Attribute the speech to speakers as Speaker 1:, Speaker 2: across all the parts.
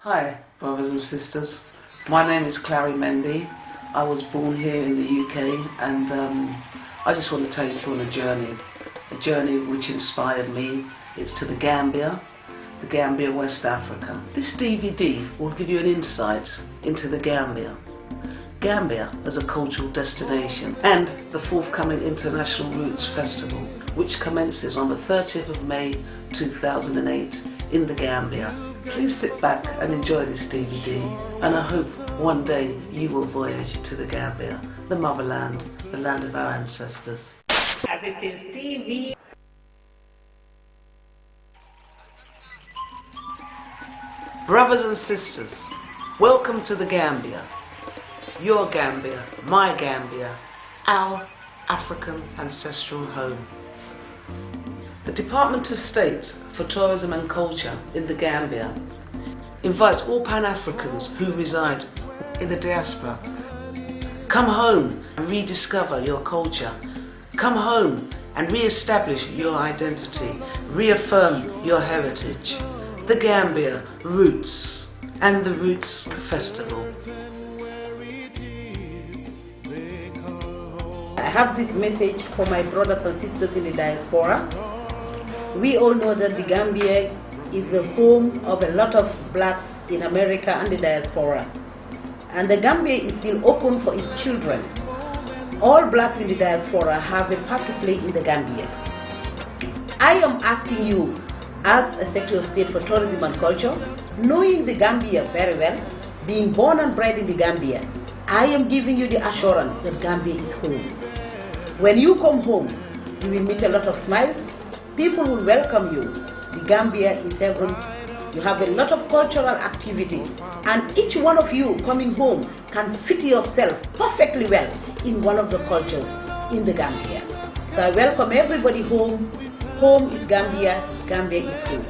Speaker 1: Hi, brothers and sisters. My name is Clary Mendy. I was born here in the UK, and I just want to take you on a journey which inspired me. It's to the Gambia, West Africa. This DVD will give you an insight into the Gambia as a cultural destination, and the forthcoming International Roots Festival, which commences on the 30th of May 2008 in the Gambia. Please sit back and enjoy this DVD, and I hope one day you will voyage to the Gambia, the motherland, the land of our ancestors.
Speaker 2: As it is TV.
Speaker 1: Brothers and sisters, welcome to the Gambia. Your Gambia, my Gambia, our African ancestral home. The Department of State for Tourism and Culture in the Gambia invites all Pan-Africans who reside in the diaspora. Come home and rediscover your culture. Come home and re-establish your identity. Reaffirm your heritage. The Gambia Roots and the Roots Festival.
Speaker 2: I have this message for my brothers and sisters in the diaspora. We all know that the Gambia is the home of a lot of blacks in America and the diaspora. And the Gambia is still open for its children. All blacks in the diaspora have a part to play in the Gambia. I am asking you, as a Secretary of State for Tourism and Culture, knowing the Gambia very well, being born and bred in the Gambia, I am giving you the assurance that Gambia is home. When you come home, you will meet a lot of smiles. People will welcome you. The Gambia is heaven. You have a lot of cultural activities, and each one of you coming home can fit yourself perfectly well in one of the cultures in the Gambia. So I welcome everybody home. Home is Gambia. Gambia is home.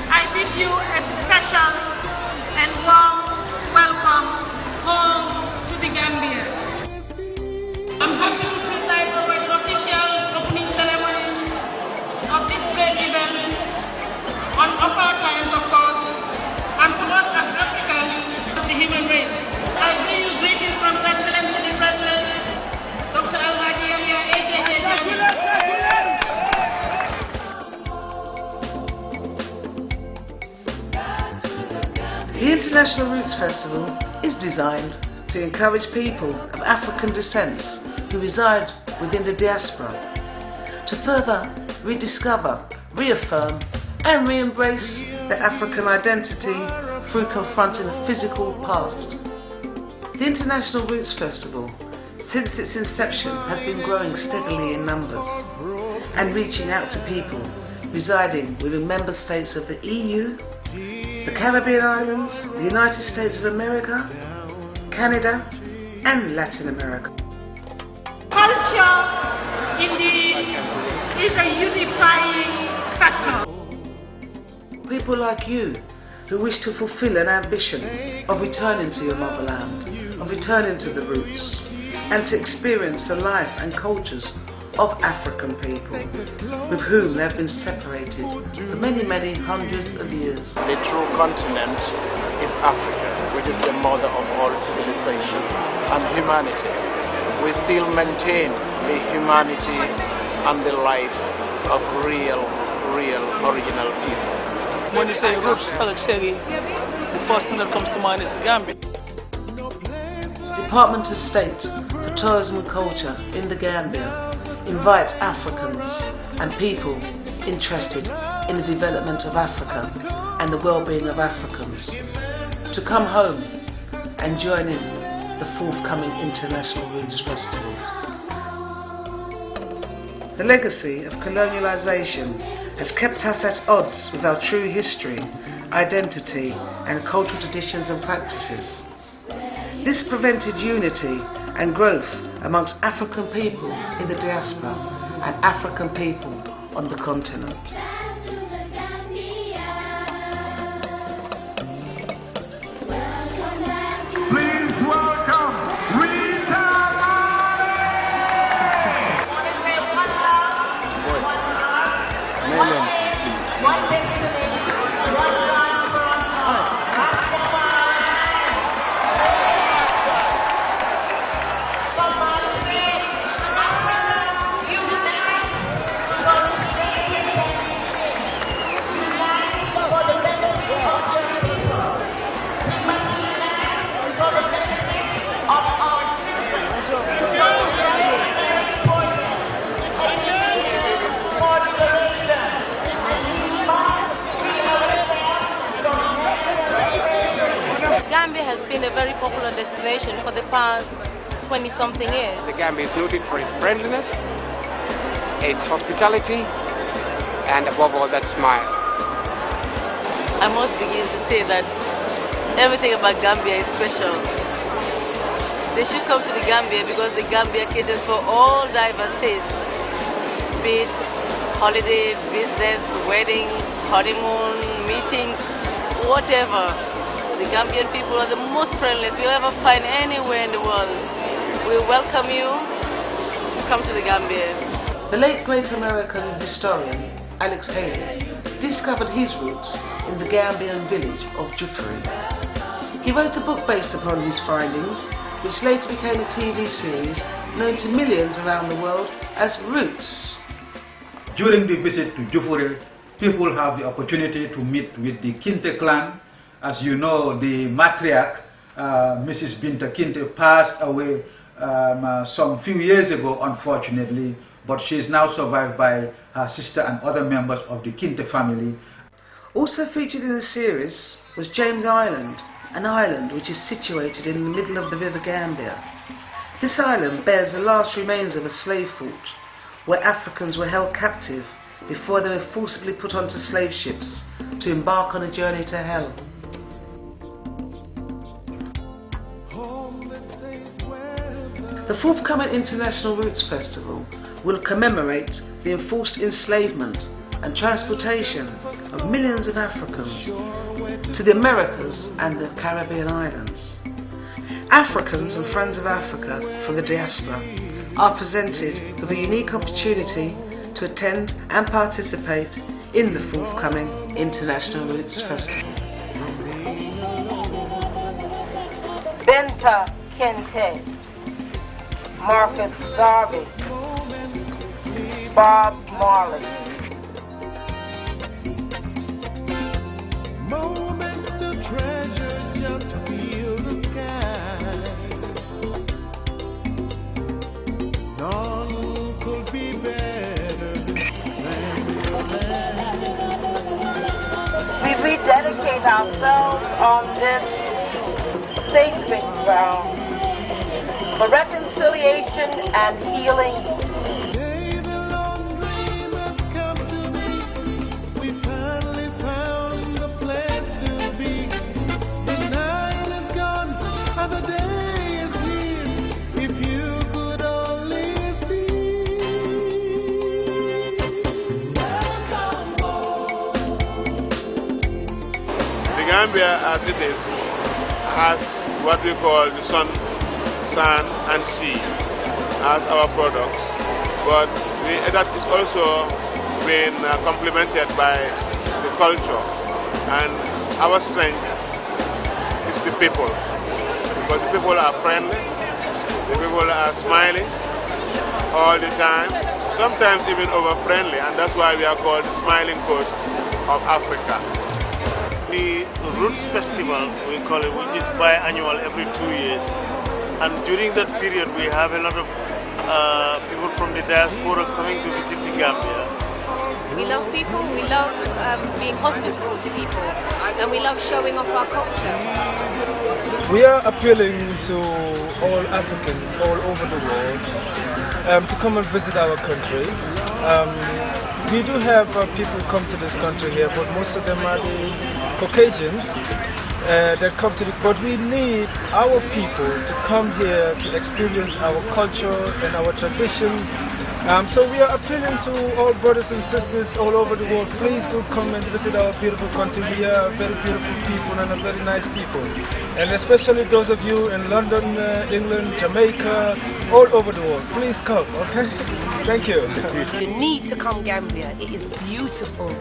Speaker 3: I bid you a special and warm welcome home to the Gambia. I'm happy to preside over the official opening ceremony of this great event on of our times, of course, and to us as Africans of the human race. I bring you greetings from His Excellency the President, Dr. Alhaji Yahya AKJ
Speaker 1: The International Roots Festival is designed to encourage people of African descents who reside within the diaspora to further rediscover, reaffirm and re-embrace their African identity through confronting the physical past. The International Roots Festival, since its inception, has been growing steadily in numbers and reaching out to people residing within member states of the EU, the Caribbean islands, the United States of America, Canada and Latin America.
Speaker 3: Culture, indeed, is a unifying factor.
Speaker 1: People like you who wish to fulfill an ambition of returning to your motherland, of returning to the roots, and to experience the life and cultures of African people with whom they have been separated for many, many hundreds of years.
Speaker 4: The true continent is Africa, which is the mother of all civilization and humanity. We still maintain the humanity and the life of real original people.
Speaker 5: When you say roots, the first thing that comes to mind is the Gambia.
Speaker 1: Department of State for Tourism and Culture in the Gambia invites Africans and people interested in the development of Africa and the well-being of Africans to come home and join in the forthcoming International Roots Festival. The legacy of colonialization has kept us at odds with our true history, identity and cultural traditions and practices. This prevented unity and growth amongst African people in the diaspora and African people on the continent.
Speaker 6: Please welcome Rita
Speaker 3: one destination, one
Speaker 7: Gambia has been a very popular destination for the past 20-something years.
Speaker 8: The Gambia is noted for its friendliness, its hospitality, and above all, that smile.
Speaker 7: I must begin to say that everything about Gambia is special. They should come to the Gambia because the Gambia caters for all diverse tastes, be it holiday, business, weddings, honeymoon, meetings, whatever. The Gambian people are the most friendliest you'll ever find anywhere in the world. We welcome you. Come to the Gambia.
Speaker 1: The late great American historian Alex Haley discovered his roots in the Gambian village of Juffery. He wrote a book based upon his findings, which later became a TV series known to millions around the world as Roots.
Speaker 9: During the visit to Juffery, people have the opportunity to meet with the Kinte clan. As you know, the matriarch, Mrs. Binta Kinte, passed away some few years ago, unfortunately, but she is now survived by her sister and other members of the Kinte family.
Speaker 1: Also featured in the series was James Island, an island which is situated in the middle of the River Gambia. This island bears the last remains of a slave fort, where Africans were held captive before they were forcibly put onto slave ships to embark on a journey to hell. The forthcoming International Roots Festival will commemorate the enforced enslavement and transportation of millions of Africans to the Americas and the Caribbean islands. Africans and Friends of Africa from the diaspora are presented with a unique opportunity to attend and participate in the forthcoming International Roots Festival.
Speaker 3: Benta Kente, Marcus Garvey, Bob Marley.
Speaker 6: Moments to treasure, just feel the sky. None could be better than your land.
Speaker 3: We rededicate ourselves on this sacred ground for reconciliation and healing.
Speaker 6: Today the long dream has come to me. We finally found the place to be. The night is gone and the day is here. If you could only see.
Speaker 4: The Gambia, as it is, has what we call the sun, sand and sea as our products, but that is also been complemented by the culture, and our strength is the people, because the people are friendly, the people are smiling all the time, sometimes even over friendly, and that's why we are called the smiling coast of Africa.
Speaker 5: The Roots Festival, we call it, which is biannual every 2 years. And during that period, we have a lot of people from the diaspora coming to visit the Gambia.
Speaker 7: We love people, we love being hospitable to people, and we love showing off our culture.
Speaker 10: We are appealing to all Africans all over the world to come and visit our country. We do have people come to this country here, but most of them are the Caucasians that come to but we need our people to come here to experience our culture and our tradition. So we are appealing to all brothers and sisters all over the world. Please do come and visit our beautiful country. We are very beautiful people and a very nice people. And especially those of you in London, England, Jamaica, all over the world. Please come, okay? Thank you.
Speaker 7: You need to come Gambia. It is beautiful.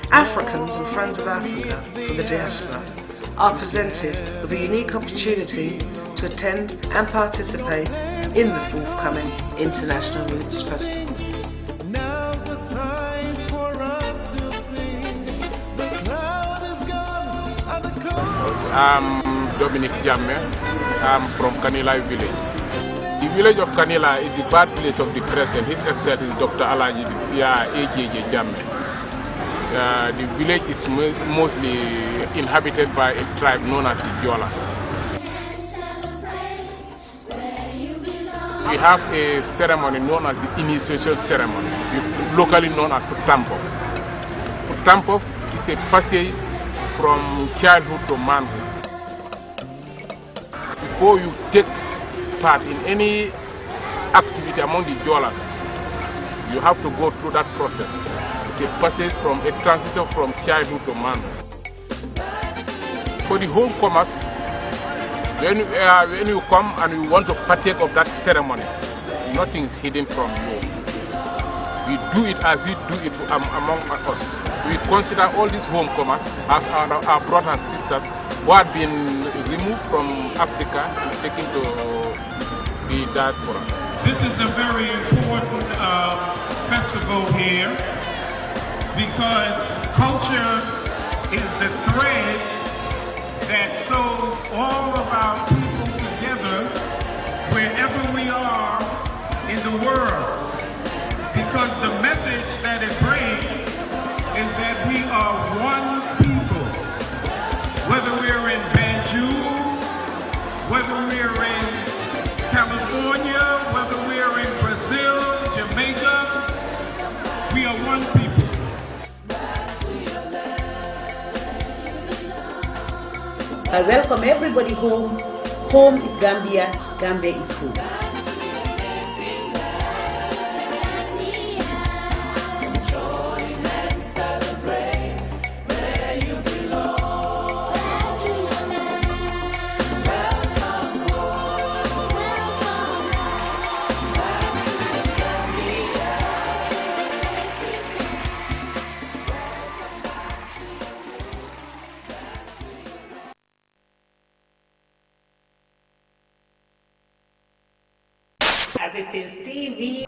Speaker 1: Africans and Friends of Africa from the diaspora are presented with a unique opportunity to attend and participate in the forthcoming International Roots Festival.
Speaker 6: Now's the time for us to sing. The cloud is gone and the cold.
Speaker 11: I'm Dominic Jamme. I'm from Kanila village. The village of Kanila is the birthplace of the President, His Excellency Dr. Alaji A.J.J. Jamme. The village is mostly inhabited by a tribe known as the Jolas. we have a ceremony known as the initiation ceremony, locally known as Futampof. Futampof is a passage from childhood to manhood. Before you take part in any activity among the Jolas, you have to go through that process. It's a passage from a transition from childhood to manhood. For the homecomers, when you come and you want to partake of that ceremony, nothing is hidden from you. We do it as we do it among us. We consider all these homecomers as our brothers and sisters who have been removed from Africa and taken to the diaspora.
Speaker 3: This is a very important festival here because culture is the thread that sews all of our people together wherever we are in the world. Because the message that it brings is that we are one people. Whether we're in Banjul, whether we're in California, whether we're in Brazil, Jamaica, we are one people.
Speaker 2: I welcome everybody home. Home is Gambia, Gambia is home. As it is TV